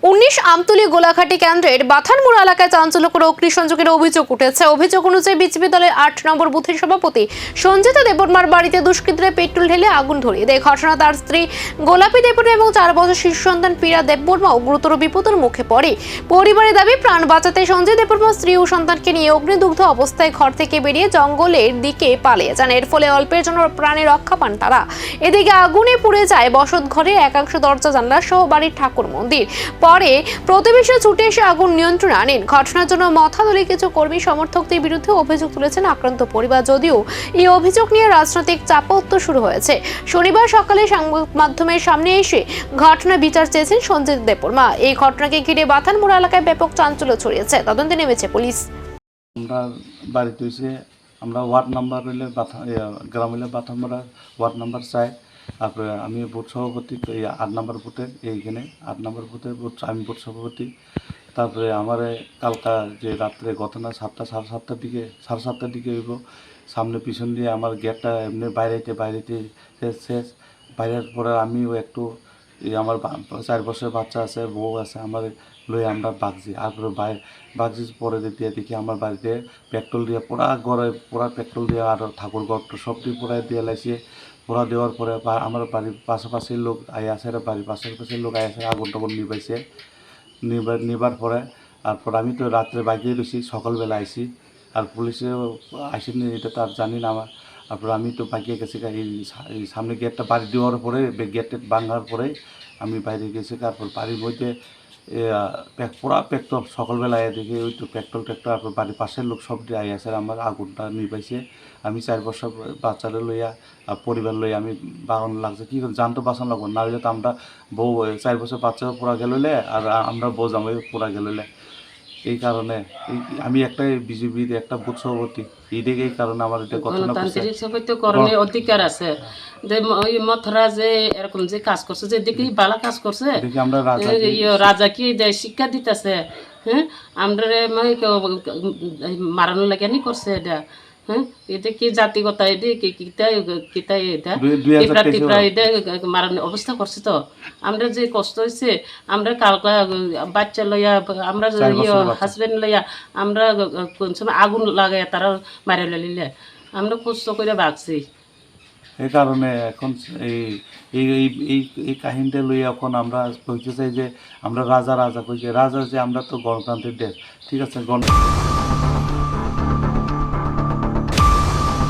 19 আমতলী গোলাঘাটি কেন্দ্রের বাথানমুড়া এলাকায় চাঞ্চল্যকর অগ্নিসংযোগের অভিযোগ উঠেছে। অভিযোগ অনুযায়ী বিজেপি দলের 8 নম্বর বুথের সভাপতি সঞ্জিত দেববর্মার বাড়িতে দুষ্কৃতীরা পেট্রোল ঢেলে আগুন ধরিয়ে দেয়। ঘটনা তার স্ত্রী গোলাপী দেববর্মা এবং 4 বছর শিশু সন্তান প্রিয়া দেববর্মাও গুরুতর বিপদের মুখে পড়ে। পরিবারের দাবি, প্রাণ বাঁচাতে সঞ্জিত দেববর্মা স্ত্রী ও সন্তানকে নিয়ে অগ্নিদগ্ধ অবস্থায় ঘর থেকে বেরিয়ে জঙ্গলের দিকে পালিয়ে যান। এর ফলে অল্পের জন্য প্রাণে রক্ষা পান তারা। এদিকে আগুনে পুড়ে যায় বসত ঘরের একাংশ, দরজা জানলা সহ বাড়ির ঠাকুর মন্দির। পরে প্রতিবেশী ছুটে এসে আগুন নিয়ন্ত্রণে আনেন। ঘটনার জন্য মথাদলী কিছু কর্মী সমর্থকদের বিরুদ্ধে অভিযোগ তুলেছেন আক্রান্ত পরিবার। যদিও এই অভিযোগ নিয়ে রাজনৈতিক চাপাউত্তর শুরু হয়েছে। শনিবার সকালে সংবাদ মাধ্যমের সামনে এসে ঘটনা বিচার চেয়েছেন সঞ্জিত দেববর্মা। এই ঘটনাকে ঘিরে বাথানমুড়া এলাকায় ব্যাপক চাঞ্চল্য ছড়িয়েছে। তদন্তে নেমেছে পুলিশ। আমরা বাড়িতে হয়েছে, আমরা ওয়ার্ড নাম্বার হইলে গ্রাম হইলে বাথানমুড়া ওয়ার্ড নাম্বার 4। তারপরে আমি বুথ সভাপতি, এই 8 নম্বর বুথের, এইখানে 8 নম্বর বুথের আমি বুথ সভাপতি। তারপরে আমার কালকা যে রাত্রে ঘটনা 7টা সাড়ে 7টার দিকে হইব, সামনে পিছন দিয়ে আমার গেটটা এমনি বাইরেতে শেষ। বাইরের পরে আমিও একটু আমার 4 বছরের বাচ্চা আছে, বউ আছে, আমার লই আমরা বাগছি। আর বাগছি পরে দেখি আমার বাড়িতে পেট্রোল দিয়ে পুরা পেট্রোল দিয়ে আর ঠাকুর ঘর সবটি পুরাই দিয়ে লাইছে। পোড়া দেওয়ার পরে আমার বাড়ির পাশাপাশি লোক আসে, বাড়ির পাশাপাশি লোক আসে, আগুন টাগুন নিবাইছে। নিবার পরে তারপর আমি তো রাত্রে বাইকে রয়েছি, সকালবেলা আইসি, আর পুলিশেও আসেনি, এটা তো আর জানি না আমার। তারপর আমি তো বাইকে গেছি, এই সামনে গেটটা বাড়ি দেওয়ার পরে, গেটটা ভাঙার পরে আমি বাইরে গেছি। তারপর বাড়ির মধ্যে পুরা পেট্রোল, সকালবেলায় দেখি ওই তো পেট্রোল, তারপর বাড়ির পাশের লোক সব দিয়ে আসে, আমার আগুনটা নিবাইছে। আমি 4 বছর বাচ্চাদের লইয়া পরিবার লইয়া আমি বাগান লাগছে, কি জানতো বাঁচানো লাগবো না হলে তো আমরা বউ 4 বছর বাচ্চা পোড়া গেলে আর আমরা বউ জামাই পোড়া গেলে। এই কারণে আমি একটা বিজেপির একটা বুথ সভাপতি, এই কারণে আমার এটা গণতান্ত্রিক সবাই তো করণের অধিকার আছে। যে ওই মথরা যে এরকম যে কাজ করছে, যে দেখি বালা কাজ করছে, দেখি আমরা রাজা কি শিক্ষা দিতেছে। হ্যাঁ, আমরা মারানোর লাগে নি করছে এটা। হ্যাঁ, এটা কি জাতিগতা, এটা এটা মারানোর অবস্থা করছে। তো আমরা যে কষ্ট হয়েছে, আমরা কালকা বাচ্চা লইয়া, আমরা হাজবেন্ড লইয়া, আমরা কোন সময় আগুন লাগাই তারা মারা লিলে, আমরা কষ্ট করে বাঁচছি। এই কারণে এখন এই কাহিনীটা লই এখন আমরা কইতে চাই যে আমরা রাজা কইছে, রাজা যে আমরা তো গণতান্ত্রিক দেশ, ঠিক আছে।